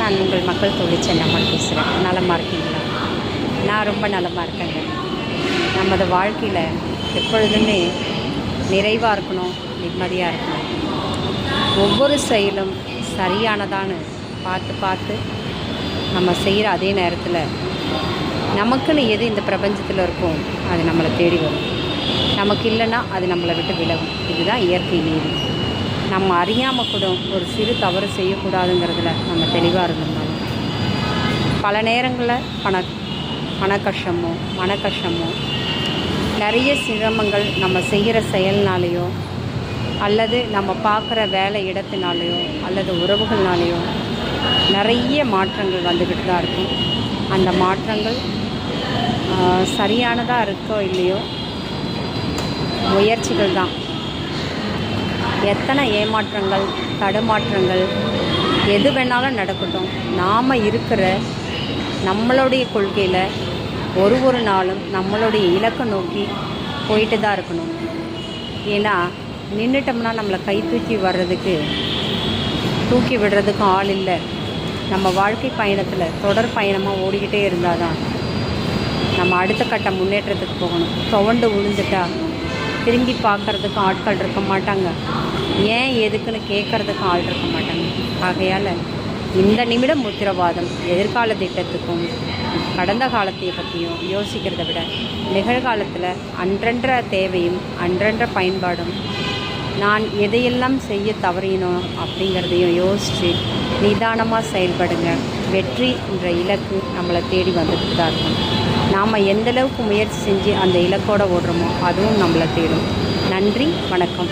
நான் உங்கள் மக்கள் தோழி சென்னம்மாள் பேசுகிறேன். நலமாக இருக்கீங்களா? நான் ரொம்ப நலமாக இருக்கேங்க. நமது வாழ்க்கையில் எப்பொழுதுமே நிறைவாக இருக்கணும், நிம்மதியாக இருக்கணும். ஒவ்வொரு செயலும் சரியானதான்னு பார்த்து நம்ம செய்கிற அதே நேரத்தில் நமக்குன்னு எது இந்த பிரபஞ்சத்தில் இருக்கும் அது நம்மளை தேடி வரும். நமக்கு இல்லைன்னா அது நம்மளை விட்டு விலகும். இதுதான் இயற்கை நீதி. நம்ம அறியாமல் கூட ஒரு சிறு தவறு செய்யக்கூடாதுங்கிறதுல நம்ம தெளிவாக இருந்திருந்தாலும் பல நேரங்களில் பண கஷ்டமோ மன கஷ்டமோ நிறைய சிரமங்கள் நம்ம செய்கிற செயல்னாலேயோ அல்லது நம்ம பார்க்குற வேலை இடத்தினாலேயோ அல்லது உறவுகள்னாலேயோ நிறைய மாற்றங்கள் வந்துக்கிட்டு தான் இருக்கும். அந்த மாற்றங்கள் சரியானதாக இருக்கோ இல்லையோ முயற்சிகள் தான். எத்தனை ஏமாற்றங்கள் தடுமாற்றங்கள் எது வேணாலும் நடக்கட்டும், நாம் இருக்கிற நம்மளுடைய கொள்கையில் ஒரு நாளும் நம்மளுடைய இலக்கை நோக்கி போயிட்டு தான் இருக்கணும். ஏன்னா நின்றுட்டோம்னா நம்மளை கை தூக்கி விடுறதுக்கும் ஆள் இல்லை. நம்ம வாழ்க்கை பயணத்தில் தொடர் பயணமாக ஓடிக்கிட்டே இருந்தால் தான் நம்ம அடுத்த கட்ட முன்னேற்றத்துக்கு போகணும். துவண்டு விழுந்துட்டா திரும்பி பார்க்குறதுக்கும் ஆட்கள் இருக்க மாட்டாங்க, ஏன் எதுக்குன்னு கேட்குறதுக்கும் ஆள் இருக்க மாட்டாங்க. ஆகையால் இந்த நிமிடம் உத்திரவாதம் எதிர்கால திட்டத்துக்கும் கடந்த காலத்தை பற்றியும் யோசிக்கிறத விட நிகழ்காலத்தில் அன்றன்ற தேவையும் அன்றன்ற பயன்பாடும் நான் எதையெல்லாம் செய்ய தவறினோம் அப்படிங்கிறதையும் யோசித்து நிதானமாக செயல்படுங்க. வெற்றி என்ற இலக்கு நம்மளை தேடி வந்துட்டு தான் இருக்கும். நாம் எந்தளவுக்கு முயற்சி செஞ்சு அந்த இலக்கோடு ஓடுறோமோ அதுவும் நம்மளை தேடும். நன்றி, வணக்கம்.